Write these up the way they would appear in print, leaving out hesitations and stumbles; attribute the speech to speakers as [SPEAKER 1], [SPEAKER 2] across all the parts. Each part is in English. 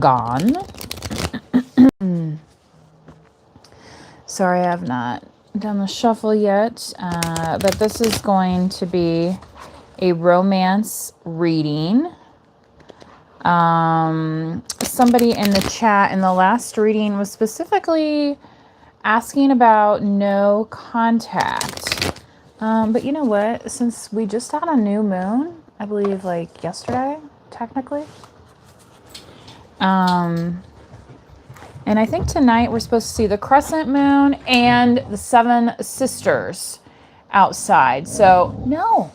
[SPEAKER 1] gone. Sorry, I have not done the shuffle yet, but this is going to be a romance reading. Somebody in the chat in the last reading was specifically asking about no contact. But you know what? Since we just had a new moon, I believe like yesterday, technically. And I think tonight we're supposed to see the crescent moon and the seven sisters outside. So, no.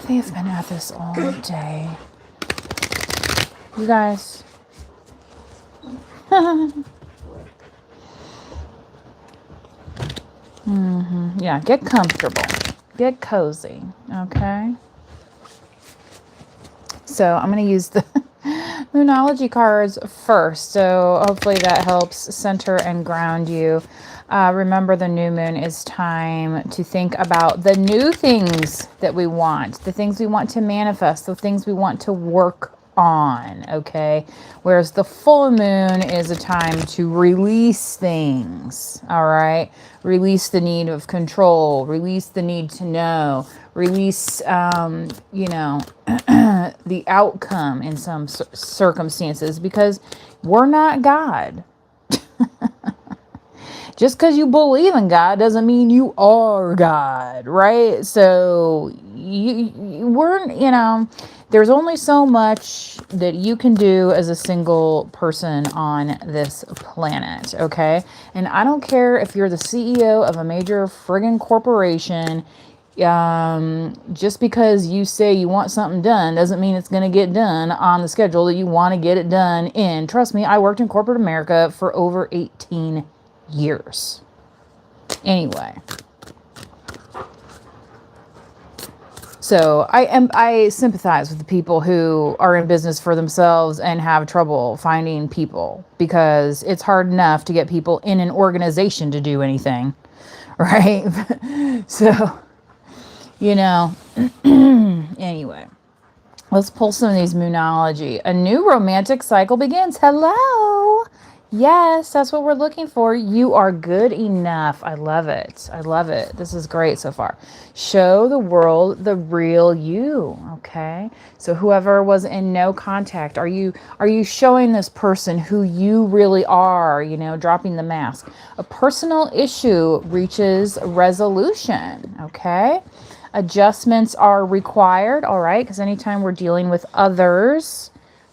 [SPEAKER 1] They have been at this all day. You guys. Yeah, get comfortable. Get cozy. Okay? So, I'm going to use the Moonology cards first, so hopefully that helps center and ground you. Remember, the new moon is time to think about the new things that we want, the things we want to manifest, the things we want to work on, okay? Whereas the full moon is a time to release things, all right? Release the need of control, release the need to know, release, the outcome in some circumstances, because we're not God. Just because you believe in God doesn't mean you are God, right? So there's only so much that you can do as a single person on this planet, okay? And I don't care if you're the CEO of a major friggin' corporation. Just because you say you want something done doesn't mean it's going to get done on the schedule that you want to get it done in. Trust me, I worked in corporate America for over 18 years. Anyway. So I sympathize with the people who are in business for themselves and have trouble finding people, because it's hard enough to get people in an organization to do anything, right? So, anyway, let's pull some of these Moonology. A new romantic cycle begins. Hello. Yes, that's what we're looking for. You are good enough. I love it. I love it. This is great so far. Show the world the real you. Okay. So whoever was in no contact, are you showing this person who you really are, dropping the mask? A personal issue reaches resolution. Okay. Adjustments are required. All right. Because anytime we're dealing with others,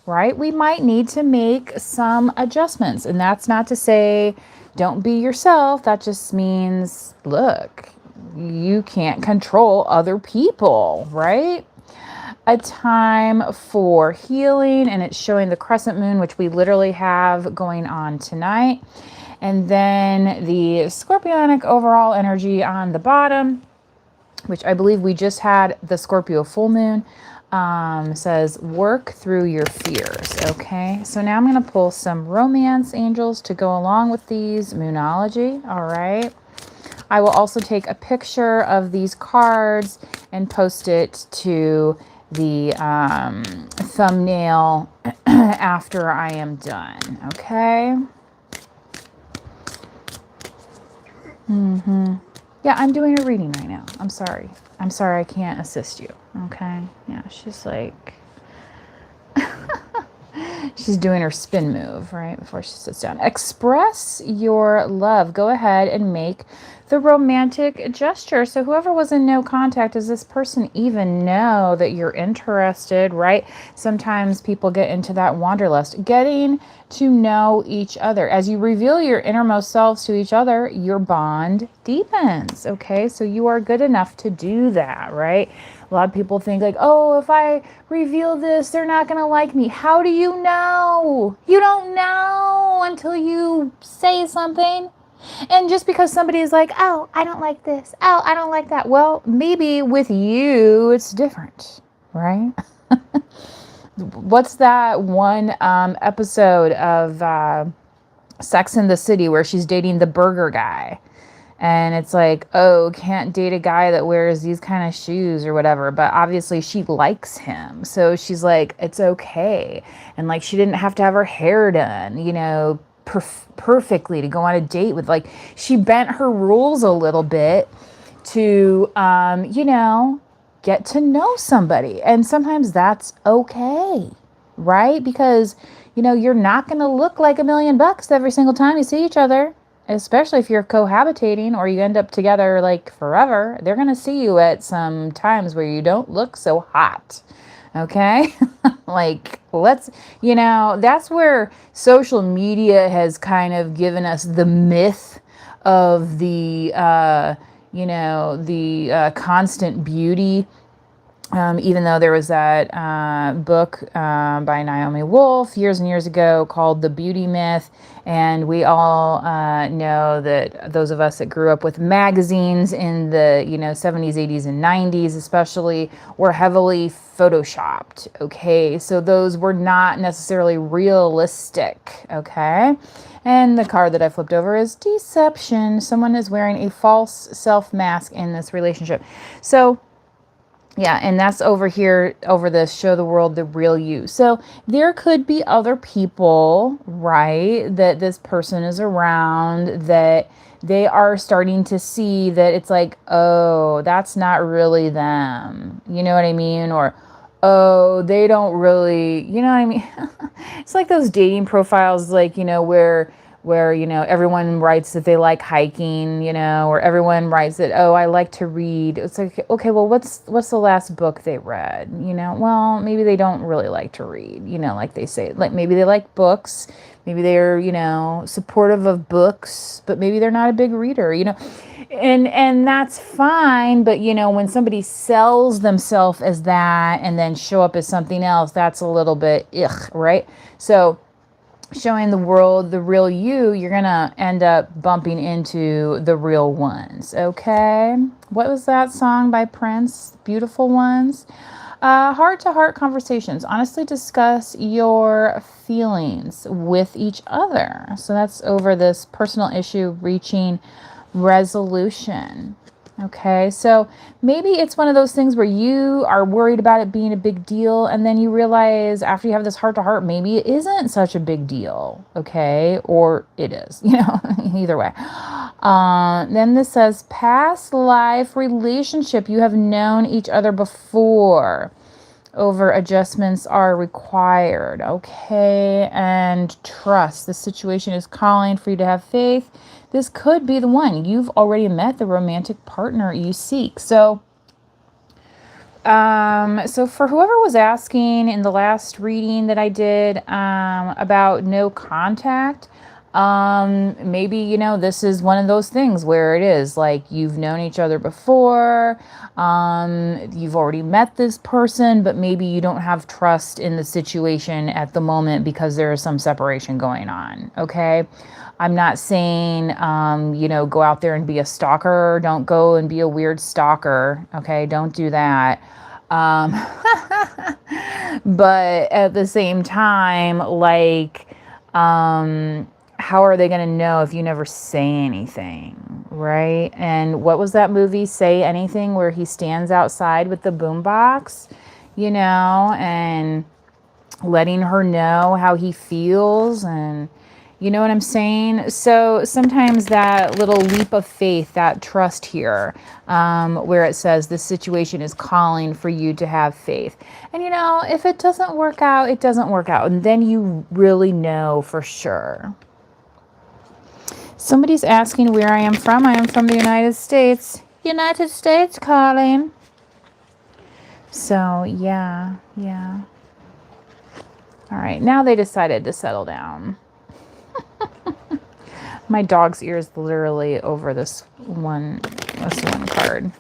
[SPEAKER 1] right, we might need to make some adjustments. And that's not to say don't be yourself. That just means, look, you can't control other people, right? A time for healing, and it's showing the crescent moon, which we literally have going on tonight. And then the Scorpionic overall energy on the bottom, which I believe we just had the Scorpio full moon. Says work through your fears. Okay, so now I'm going to pull some romance angels to go along with these Moonology. All right, I will also take a picture of these cards and post it to the thumbnail after I am done. Okay. Yeah, I'm doing a reading right now. I'm sorry I can't assist you. Okay. Yeah, she's like, she's doing her spin move, right, before she sits down. Express your love. Go ahead and make the romantic gesture. So whoever was in no contact, does this person even know that you're interested, right? Sometimes people get into that wanderlust. Getting to know each other. As you reveal your innermost selves to each other, your bond deepens, okay? So you are good enough to do that, right? A lot of people think like, oh, if I reveal this, they're not going to like me. How do you know? You don't know until you say something. And just because somebody is like, oh, I don't like this. Oh, I don't like that. Well, maybe with you, it's different, right? What's that one episode of Sex and the City where she's dating the burger guy? And it's like, oh, can't date a guy that wears these kind of shoes or whatever. But obviously she likes him. So she's like, it's okay. And like, she didn't have to have her hair done, you know, perfectly to go on a date with. Like, she bent her rules a little bit to, you know, get to know somebody. And sometimes that's okay, right? Because, you know, you're not going to look like $1,000,000 every single time you see each other, especially if you're cohabitating or you end up together like forever. They're going to see you at some times where you don't look so hot. Okay. Like, let's, you know, that's where social media has kind of given us the myth of the, you know, the constant beauty. Even though there was that book by Naomi Wolf years and years ago called The Beauty Myth. And we all know that those of us that grew up with magazines in the, you know, 70s, 80s, and 90s especially were heavily photoshopped. Okay, so those were not necessarily realistic. Okay. And the card that I flipped over is deception. Someone is wearing a false self mask in this relationship. So yeah, and that's over here, over this show the world the real you. So there could be other people, right, that this person is around, that they are starting to see that it's like, oh, that's not really them. You know what I mean? Or, oh, they don't really, you know what I mean? It's like those dating profiles, like, you know, where, you know, everyone writes that they like hiking, you know, or everyone writes that, oh, I like to read. It's like, okay, well, what's the last book they read? You know, well, maybe they don't really like to read, you know, like they say, like maybe they like books, maybe they're, you know, supportive of books, but maybe they're not a big reader, you know, and that's fine. But, you know, when somebody sells themselves as that and then show up as something else, that's a little bit, ugh, right? So, showing the world the real you, you're gonna end up bumping into the real ones. Okay, what was that song by Prince, Beautiful Ones? Heart-to-heart conversations, honestly discuss your feelings with each other. So that's over this personal issue reaching resolution. Okay, so maybe it's one of those things where you are worried about it being a big deal, and then you realize after you have this heart to heart, maybe it isn't such a big deal. Okay, or it is, you know, either way. Then this says past life relationship. You have known each other before. Over adjustments are required. Okay, and trust. The situation is calling for you to have faith. This could be the one. You've already met the romantic partner you seek. So for whoever was asking in the last reading that I did about no contact, maybe, you know, this is one of those things where it is like you've known each other before, you've already met this person, but maybe you don't have trust in the situation at the moment because there is some separation going on. Okay. I'm not saying, you know, go out there and be a stalker. Don't go and be a weird stalker. Okay. Don't do that. But at the same time, like, how are they going to know if you never say anything, right? And what was that movie, Say Anything, where he stands outside with the boombox, you know, and letting her know how he feels, and you know what I'm saying? So sometimes that little leap of faith, that trust here, where it says this situation is calling for you to have faith. And, you know, if it doesn't work out, it doesn't work out. And then you really know for sure. Somebody's asking where I am from. I am from the United States. United States calling. So, yeah. All right, now they decided to settle down. My dog's ear is literally over this one card.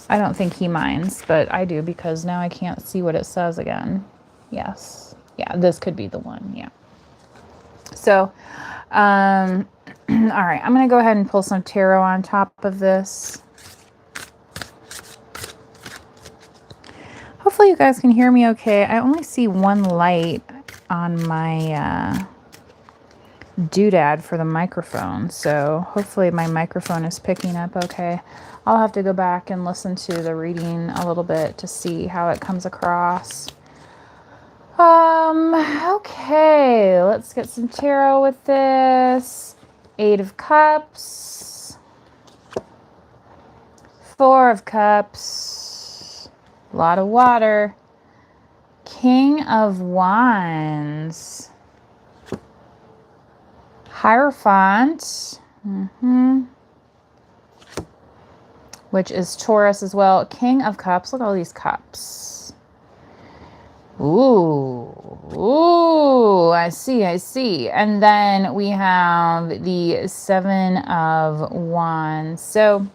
[SPEAKER 1] I don't think he minds, but I do because now I can't see what it says again. Yes. Yeah, this could be the one. Yeah. So, all right, I'm going to go ahead and pull some tarot on top of this. Hopefully you guys can hear me okay. I only see one light on my doodad for the microphone. So hopefully my microphone is picking up okay. I'll have to go back and listen to the reading a little bit to see how it comes across. Okay, let's get some tarot with this. 8 of Cups. 4 of Cups. A lot of water. King of Wands. Hierophant. Which is Taurus as well. King of Cups. Look at all these cups. Ooh, I see. And then we have the 7 of Wands. So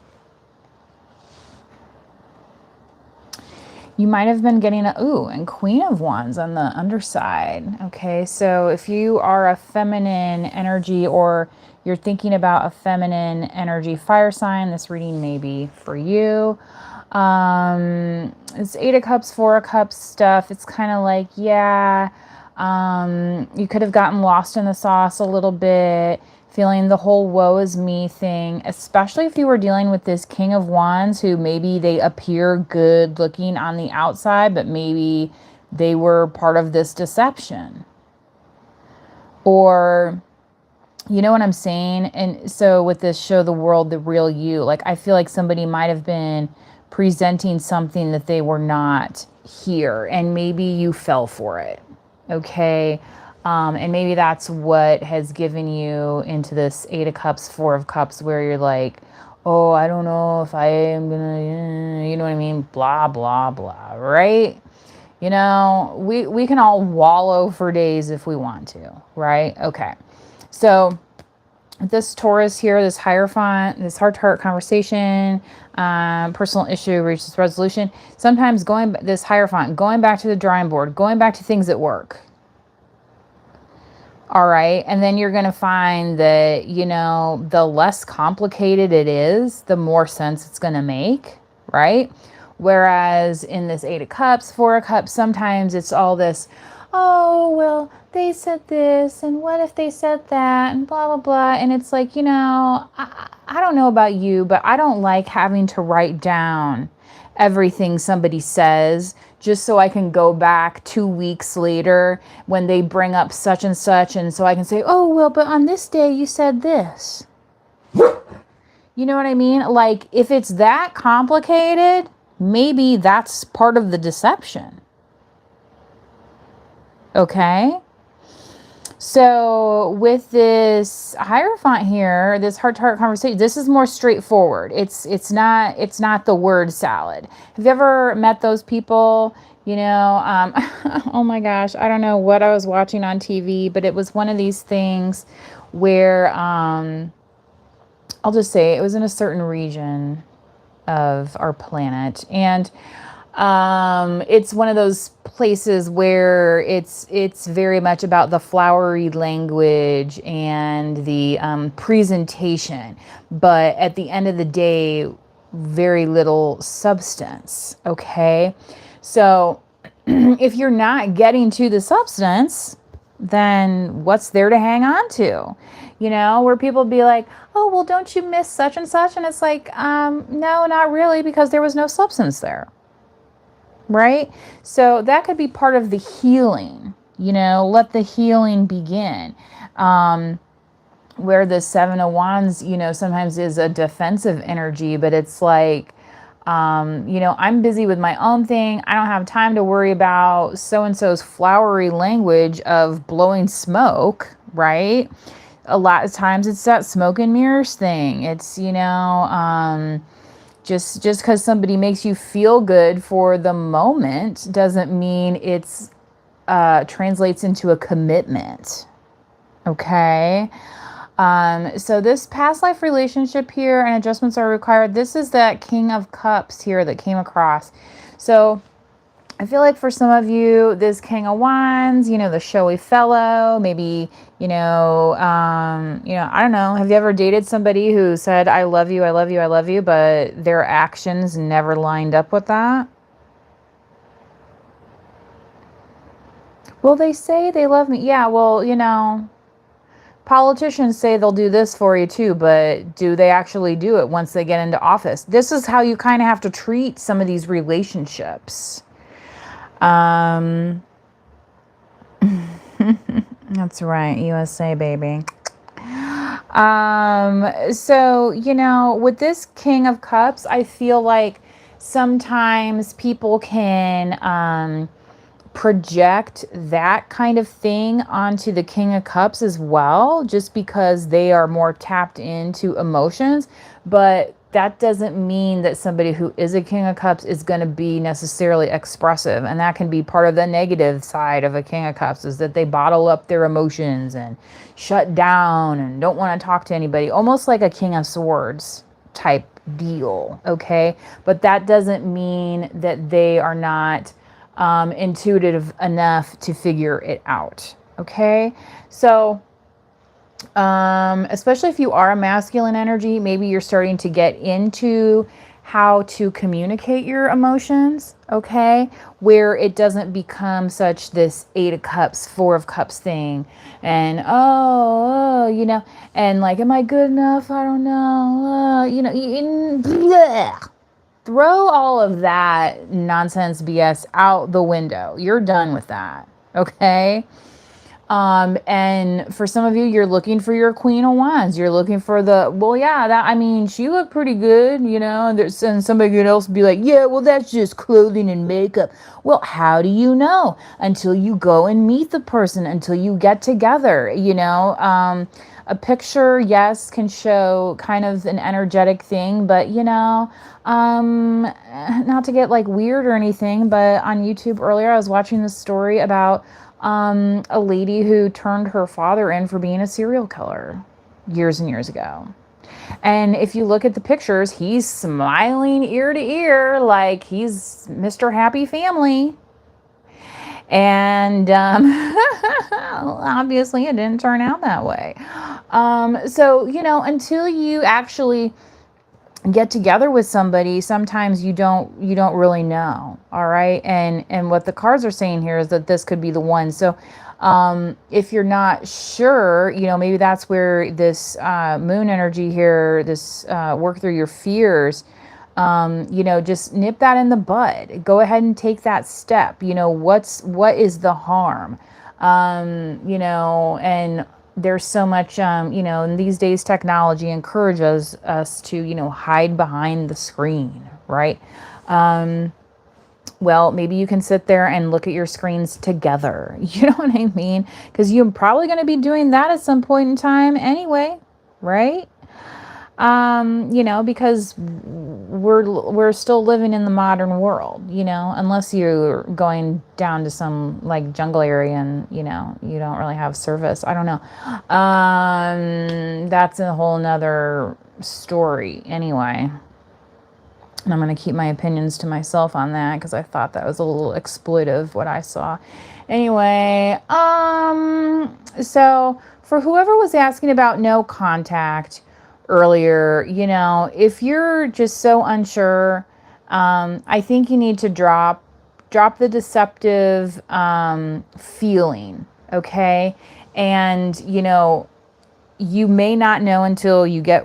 [SPEAKER 1] you might have been getting and Queen of Wands on the underside. Okay, so if you are a feminine energy or you're thinking about a feminine energy fire sign, this reading may be for you. It's 8 of Cups, 4 of Cups stuff. It's kind of like, you could have gotten lost in the sauce a little bit, feeling the whole woe is me thing, especially if you were dealing with this King of Wands who maybe they appear good looking on the outside, but maybe they were part of this deception. Or, you know what I'm saying? And so with this Show the World the Real You, like I feel like somebody might have been presenting something that they were not here, and maybe you fell for it. Okay. And maybe that's what has given you into this 8 of Cups, 4 of Cups, where you're like, oh, I don't know if I am gonna, you know what I mean? Blah, blah, blah, right? You know, we can all wallow for days if we want to, right? Okay. So this Taurus here, this Hierophant, this heart-to-heart conversation, personal issue reaches resolution. Sometimes this Hierophant, going back to the drawing board, going back to things at work. All right. And then you're going to find that, you know, the less complicated it is, the more sense it's going to make. Right. Whereas in this 8 of Cups, 4 of Cups, sometimes it's all this, oh, well, they said this, and what if they said that, and blah, blah, blah. And it's like, you know, I don't know about you, but I don't like having to write down everything somebody says just so I can go back 2 weeks later when they bring up such and such, and so I can say, oh, well, but on this day you said this. You know what I mean? Like, if it's that complicated, maybe that's part of the deception. Okay? So with this Hierophant here, this heart-to-heart conversation, this is more straightforward. It's not the word salad. Have you ever met those people? You know, oh my gosh, I don't know what I was watching on TV, but it was one of these things where I'll just say it was in a certain region of our planet, and it's one of those places where it's very much about the flowery language and the presentation, but at the end of the day, very little substance. Okay, so if you're not getting to the substance, then what's there to hang on to? You know, where people be like, oh, well, don't you miss such and such? And it's like, no, not really, because there was no substance there. Right? So that could be part of the healing, you know, let the healing begin. Where the 7 of Wands, you know, sometimes is a defensive energy, but it's like, you know, I'm busy with my own thing. I don't have time to worry about so-and-so's flowery language of blowing smoke, right? A lot of times it's that smoke and mirrors thing. It's, you know, just because somebody makes you feel good for the moment doesn't mean it's translates into a commitment. Okay. So this past life relationship here and adjustments are required. This is that King of Cups here that came across. So I feel like for some of you, this King of Wands, you know, the showy fellow, maybe, you know, I don't know. Have you ever dated somebody who said, I love you, I love you, I love you, but their actions never lined up with that? Well, they say they love me. Yeah, well, you know, Politicians say they'll do this for you too, but do they actually do it once they get into office? This is how you kind of have to treat some of these relationships. That's right, USA baby. So, with this King of Cups, I feel like sometimes people can project that kind of thing onto the King of Cups as well, just because they are more tapped into emotions. But that doesn't mean that somebody who is a King of Cups is going to be necessarily expressive. And that can be part of the negative side of a King of Cups, is that they bottle up their emotions and shut down and don't want to talk to anybody, almost like a King of Swords type deal. Okay. But that doesn't mean that they are not intuitive enough to figure it out. Okay. So, especially if you are a masculine energy, maybe you're starting to get into how to communicate your emotions, okay, where it doesn't become such this 8 of Cups, 4 of Cups thing, and and like, am I good enough? I don't know, bleh. Throw all of that nonsense BS out the window. You're done with that, okay? And for some of you, you're looking for your Queen of Wands. You're looking for she looked pretty good, and somebody else would be like, yeah, well, that's just clothing and makeup. Well, how do you know? Until you go and meet the person, until you get together, a picture, yes, can show kind of an energetic thing, but not to get like weird or anything, but on YouTube earlier, I was watching this story about a lady who turned her father in for being a serial killer years and years ago. And if you look at the pictures, he's smiling ear to ear like he's Mr. Happy Family. And obviously it didn't turn out that way. So, until you actually get together with somebody, sometimes you don't really know. All right. And what the cards are saying here is that this could be the one. So if you're not sure, maybe that's where this moon energy here, this work through your fears, just nip that in the bud. Go ahead and take that step. What is the harm? And there's so much, in these days, technology encourages us to, hide behind the screen, right? Well, maybe you can sit there and look at your screens together. You know what I mean? Because you're probably going to be doing that at some point in time anyway, right? Because we're still living in the modern world, unless you're going down to some like jungle area and, you don't really have service. I don't know. That's a whole nother story anyway. And I'm going to keep my opinions to myself on that because I thought that was a little exploitive what I saw. Anyway, so for whoever was asking about no contact earlier, if you're just so unsure, I think you need to drop the deceptive feeling, okay? And, you may not know until you get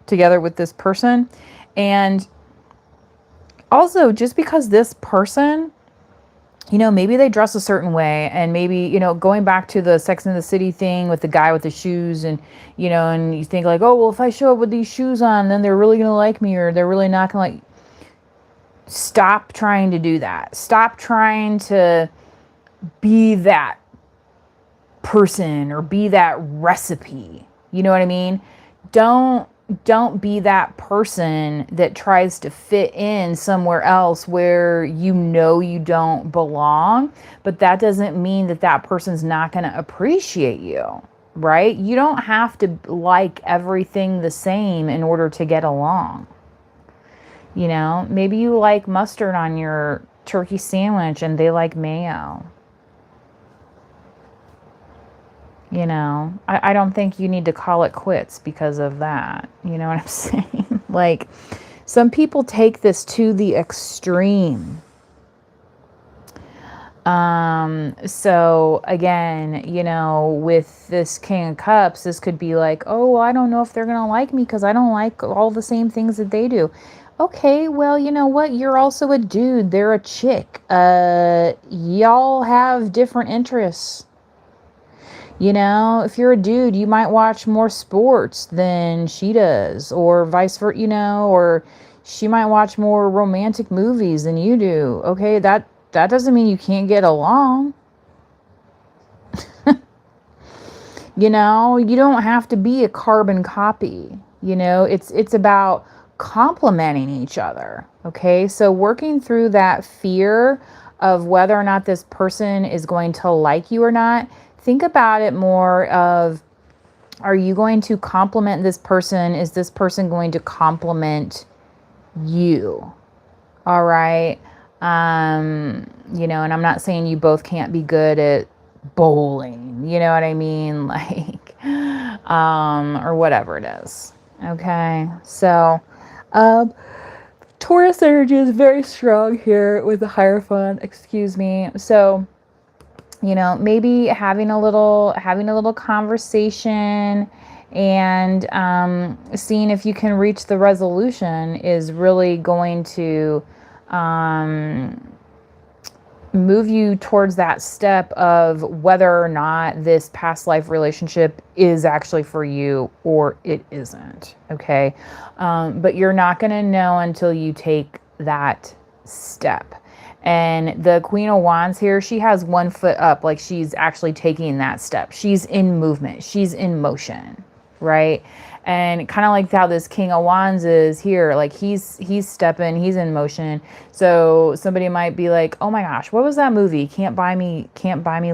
[SPEAKER 1] together with this person. And also, just because this person, maybe they dress a certain way, and maybe, going back to the Sex and the City thing with the guy with the shoes, and, and you think like, oh, well, if I show up with these shoes on, then they're really going to like me, or they're really not going to like. Stop trying to do that. Stop trying to be that person or be that recipe. You know what I mean? Don't be that person that tries to fit in somewhere else where you don't belong, but that doesn't mean that person's not going to appreciate you, right? You don't have to like everything the same in order to get along. Maybe you like mustard on your turkey sandwich and they like mayo. I don't think you need to call it quits because of that. You know what I'm saying? Like, some people take this to the extreme. So again, you know, with this King of Cups, this could be like, oh, I don't know if they're going to like me because I don't like all the same things that they do. Okay, well, you know what? You're also a dude. They're a chick. Y'all have different interests. You know, if you're a dude, you might watch more sports than she does, or vice versa, you know, or she might watch more romantic movies than you do. Okay, that doesn't mean you can't get along. You know, you don't have to be a carbon copy. You know, it's about complementing each other. Okay? So working through that fear of whether or not this person is going to like you or not, think about it more of, are you going to compliment this person? Is this person going to compliment you? All right. You know, and I'm not saying you both can't be good at bowling, you know what I mean? Like, or whatever it is. Okay. So, Taurus energy is very strong here with the Hierophant, excuse me. So, you know, maybe having a little conversation and seeing if you can reach the resolution is really going to move you towards that step of whether or not this past life relationship is actually for you or it isn't. Okay. But you're not going to know until you take that step. And the Queen of Wands here, she has one foot up, like she's actually taking that step. She's in movement. She's in motion, right? And kind of like how this King of Wands is here, like he's stepping, he's in motion. So somebody might be like, "Oh my gosh, what was that movie? Can't Buy Me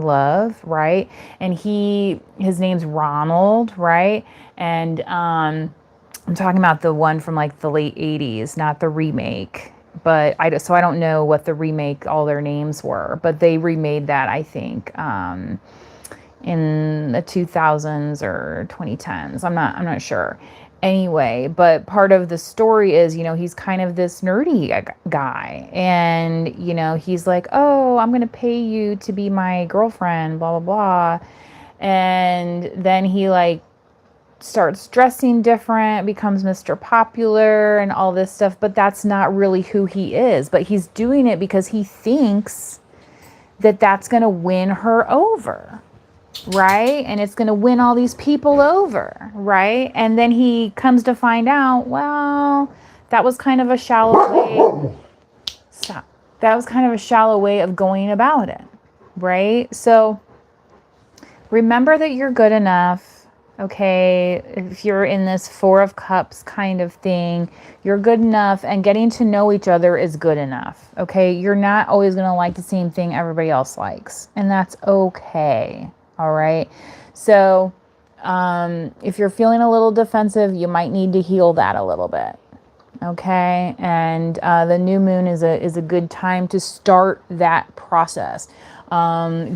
[SPEAKER 1] Love," right? And his name's Ronald, right? And I'm talking about the one from like the late 80s, not the remake. But I don't know what the remake, all their names were, but they remade that, I think, in the 2000s or 2010s. I'm not sure. Anyway, but part of the story is, you know, he's kind of this nerdy guy, and, you know, he's like, "Oh, I'm going to pay you to be my girlfriend, blah, blah, blah." And then he like starts dressing different, becomes Mr. Popular and all this stuff, but that's not really who he is. But he's doing it because he thinks that that's going to win her over, right? And it's going to win all these people over, right? And then he comes to find out, well, that was kind of a shallow way. Stop. That was kind of a shallow way of going about it, right? So remember that you're good enough. Okay, if you're in this Four of Cups kind of thing, you're good enough, and getting to know each other is good enough. Okay, you're not always going to like the same thing everybody else likes, and that's okay. All right, so if you're feeling a little defensive, you might need to heal that a little bit. Okay, and the new moon is a good time to start that process.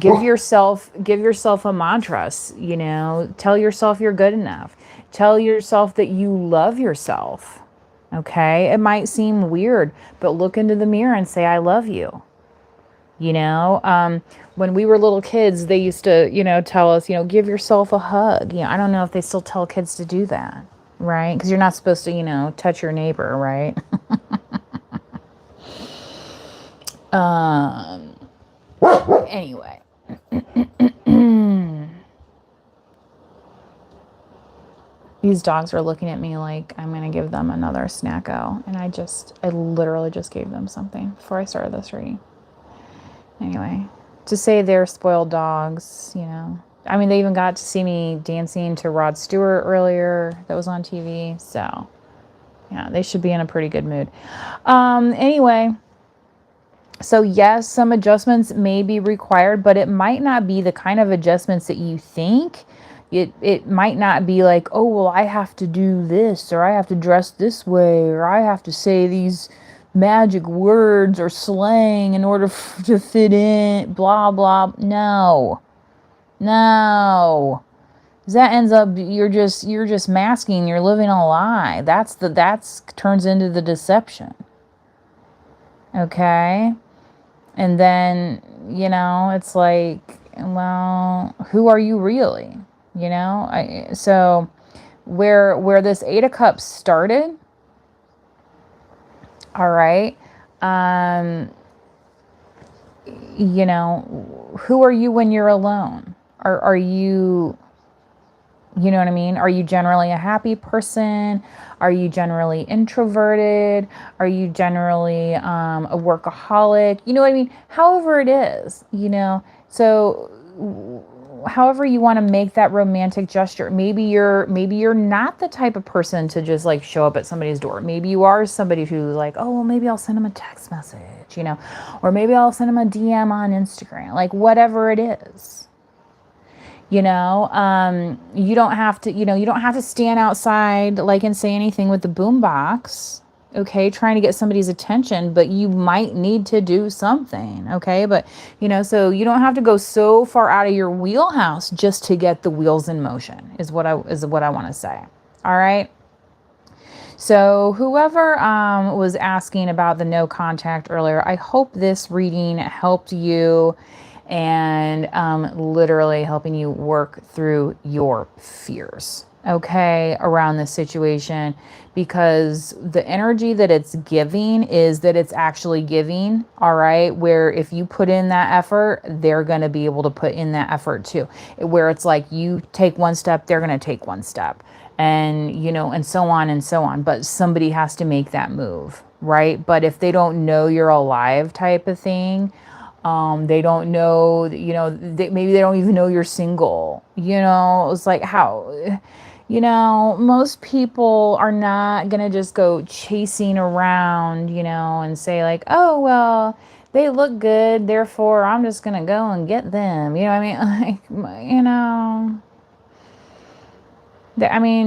[SPEAKER 1] Give yourself a mantra, you know, tell yourself you're good enough. Tell yourself that you love yourself. Okay. It might seem weird, but look into the mirror and say, "I love you." You know, when we were little kids, they used to, you know, tell us, you know, give yourself a hug. You know, I don't know if they still tell kids to do that, right? Because you're not supposed to, you know, touch your neighbor, right? Anyway. These dogs are looking at me like I'm going to give them another snacko. And I literally just gave them something before I started this reading. Anyway, to say they're spoiled dogs, you know. I mean, they even got to see me dancing to Rod Stewart earlier. That was on TV. So, yeah, they should be in a pretty good mood. Anyway. So yes, some adjustments may be required, but it might not be the kind of adjustments that you think. It might not be like, "Oh, well, I have to do this, or I have to dress this way, or I have to say these magic words or slang in order to fit in, blah, blah." No. That ends up, you're just masking, you're living a lie. That's turns into the deception. Okay? And then, it's like, well, who are you really? So where this 8 of Cups started, all right, who are you when you're alone? Are you, you know what I mean? Are you generally a happy person? Are you generally introverted? Are you generally a workaholic? You know what I mean? However it is, So however you want to make that romantic gesture. Maybe you're not the type of person to just like show up at somebody's door. Maybe you are somebody who's like, oh, well, maybe I'll send them a text message, or maybe I'll send them a DM on Instagram, like whatever it is. You don't have to, you don't have to stand outside like and say anything with the boombox, okay, trying to get somebody's attention, but you might need to do something, okay? But, so you don't have to go so far out of your wheelhouse just to get the wheels in motion, is what I want to say. All right. So whoever was asking about the no contact earlier, I hope this reading helped you and literally helping you work through your fears, okay, around this situation, because the energy that it's giving is that it's actually giving, all right, where if you put in that effort, they're going to be able to put in that effort too, where it's like you take one step, they're going to take one step, and, and so on and so on, but somebody has to make that move, right? But if they don't know you're alive type of thing, they don't know, maybe they don't even know you're single, it's like how, most people are not going to just go chasing around, and say like, oh, well, they look good, therefore I'm just going to go and get them. You know what I mean? Like,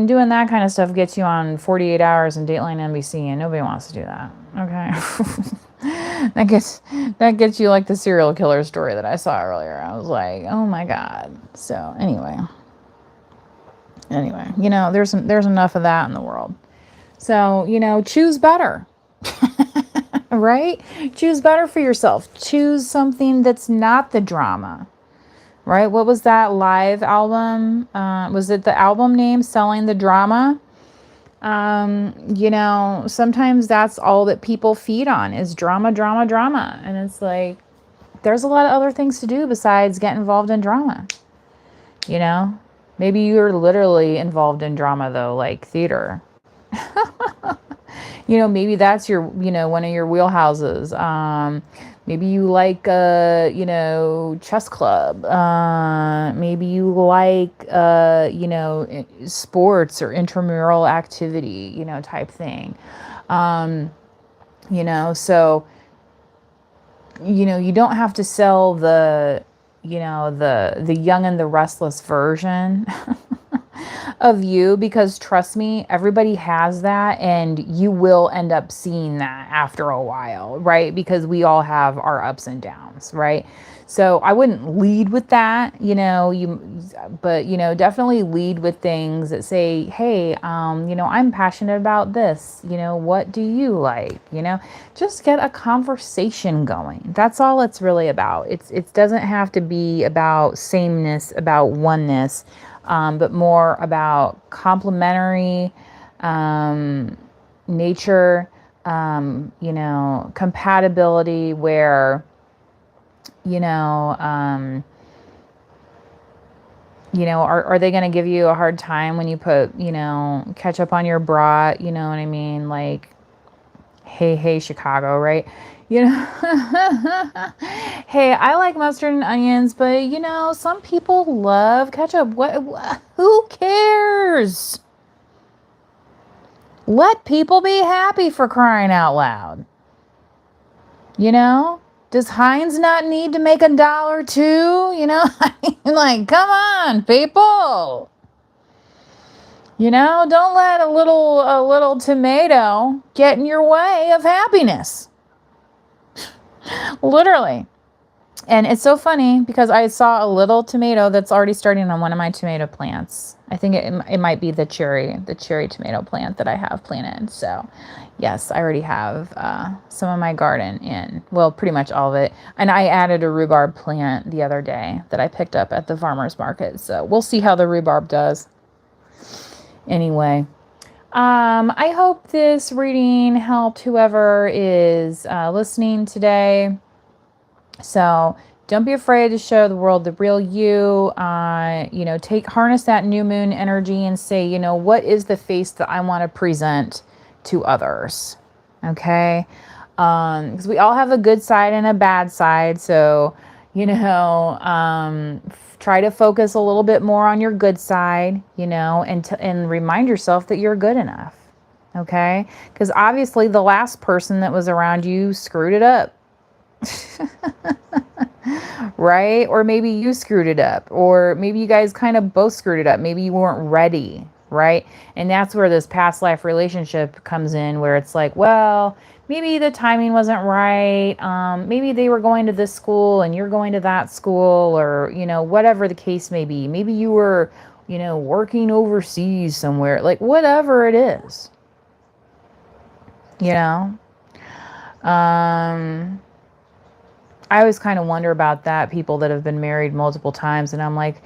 [SPEAKER 1] doing that kind of stuff gets you on 48 Hours and Dateline NBC, and nobody wants to do that. Okay. that gets you like the serial killer story that I saw earlier. I was like, oh my God. So anyway, there's enough of that in the world. So, choose better. Right? Choose better for yourself. Choose something that's not the drama. Right? What was that live album? Was it the album name, Selling the Drama? Sometimes that's all that people feed on is drama, drama, drama. And it's like, there's a lot of other things to do besides get involved in drama. Maybe you're literally involved in drama though, like theater. Maybe that's your, one of your wheelhouses. Maybe you like, chess club. Maybe you like, sports or intramural activity, type thing. So, you don't have to sell the young and the restless version of you, because trust me, everybody has that, and you will end up seeing that after a while, right? Because we all have our ups and downs, right? So I wouldn't lead with that, but definitely lead with things that say, hey, I'm passionate about this, what do you like? Just get a conversation going. That's all it's really about. It doesn't have to be about sameness, about oneness, but more about complementary nature, compatibility, where, are they going to give you a hard time when you put, ketchup on your brat? You know what I mean? Like, hey, Chicago, right? Hey, I like mustard and onions, but some people love ketchup. Who cares? Let people be happy, for crying out loud. Does Heinz not need to make $1 too? Like, come on, people. Don't let a little tomato get in your way of happiness. Literally. And it's so funny because I saw a little tomato that's already starting on one of my tomato plants. I think it might be the cherry tomato plant that I have planted. So yes, I already have some of my garden in. Well, pretty much all of it. And I added a rhubarb plant the other day that I picked up at the farmer's market. So we'll see how the rhubarb does. Anyway, I hope this reading helped whoever is listening today. So don't be afraid to show the world the real you. Harness that new moon energy and say, what is the face that I want to present to others? Okay. Because we all have a good side and a bad side. So, try to focus a little bit more on your good side, and remind yourself that you're good enough. Okay. Because obviously the last person that was around you screwed it up. Right? Or maybe you screwed it up, or maybe you guys kind of both screwed it up. Maybe you weren't ready, right? And that's where this past life relationship comes in, where it's like, well, maybe the timing wasn't right. Maybe they were going to this school and you're going to that school, or, whatever the case may be. Maybe you were, working overseas somewhere, like whatever it is, I always kind of wonder about that, people that have been married multiple times, and I'm like,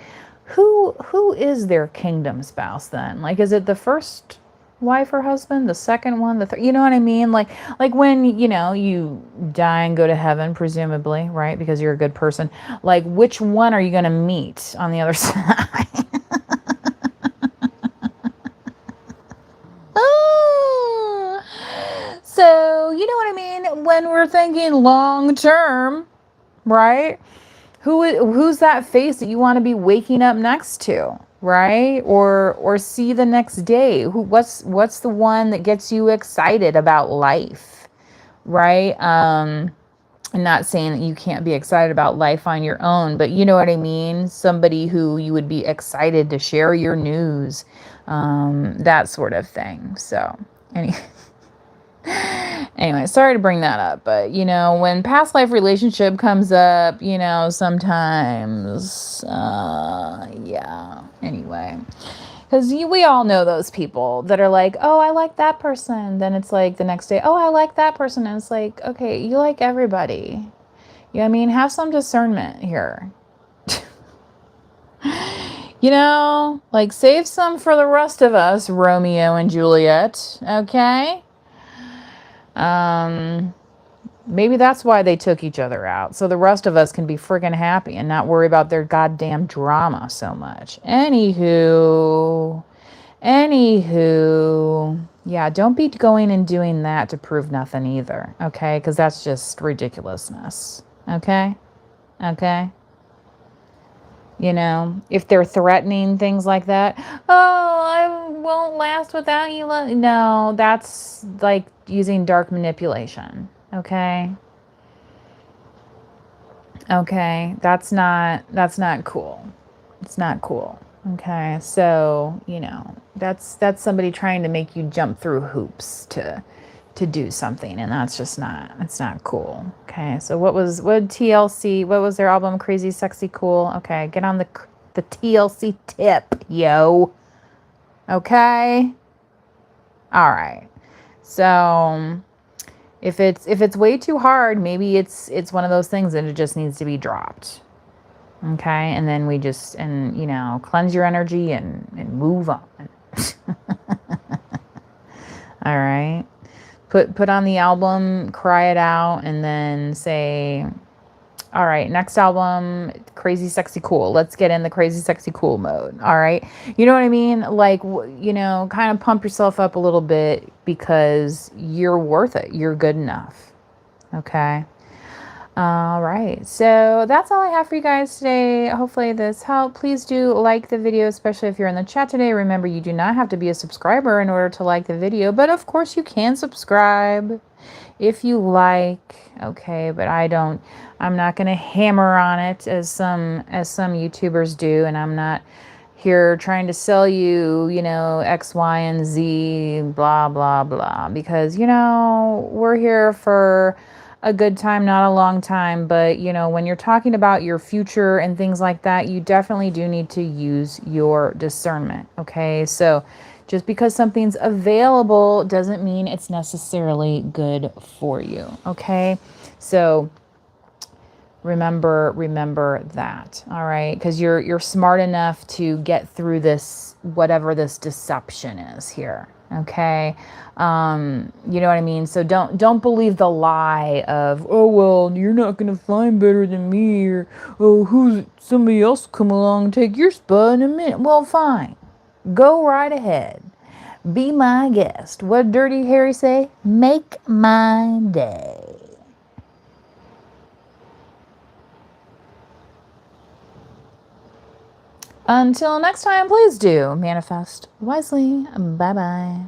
[SPEAKER 1] who is their kingdom spouse then? Like, is it the first wife or husband, the second one, the third? You know what I mean? Like when, you die and go to heaven, presumably, right? Because you're a good person. Like, which one are you going to meet on the other side? So, you know what I mean? When we're thinking long term, right? Who's that face that you want to be waking up next to, right? Or see the next day? What's the one that gets you excited about life, right? I'm not saying that you can't be excited about life on your own, but you know what I mean? Somebody who you would be excited to share your news, that sort of thing. So, Anyway, sorry to bring that up, but when past life relationship comes up, sometimes, yeah. Anyway, because we all know those people that are like, oh, I like that person. Then it's like the next day, oh, I like that person. And it's like, okay, you like everybody. Have some discernment here. Like save some for the rest of us, Romeo and Juliet. Okay. Maybe that's why they took each other out, so the rest of us can be friggin' happy and not worry about their goddamn drama so much. Anywho, yeah, don't be going and doing that to prove nothing either, okay? Because that's just ridiculousness, okay? If they're threatening things like that, oh, I won't last without you. No, that's like using dark manipulation. Okay. That's not cool. It's not cool. Okay. So, that's somebody trying to make you jump through hoops to do something, and that's just it's not cool. Okay, so what TLC, what was their album, Crazy Sexy Cool? Okay, get on the TLC tip, yo. Okay, all right. So if it's way too hard, maybe it's one of those things that it just needs to be dropped. Okay, and then we just cleanse your energy and move on. All right. Put on the album, cry it out, and then say, all right, next album, Crazy Sexy Cool. Let's get in the Crazy Sexy Cool mode. All right. You know what I mean? Like, kind of pump yourself up a little bit, because you're worth it. You're good enough. Okay. All right, so that's all I have for you guys today. Hopefully this helped. Please do like the video, especially if you're in the chat today. Remember, you do not have to be a subscriber in order to like the video, but of course you can subscribe if you like. Okay, but I'm not going to hammer on it as some YouTubers do, and I'm not here trying to sell you, X, Y, and Z, blah, blah, blah, because, we're here for a good time, not a long time. But, you know, when you're talking about your future and things like that, you definitely do need to use your discernment. Okay. So just because something's available doesn't mean it's necessarily good for you. Okay. So remember that. All right. Because you're smart enough to get through this, whatever this deception is here. Okay. You know what I mean? So don't believe the lie of, oh, well, you're not going to find better than me, or, oh, who's somebody else come along and take your spot in a minute. Well, fine. Go right ahead. Be my guest. What did Dirty Harry say? Make my day. Until next time, please do manifest wisely. Bye bye.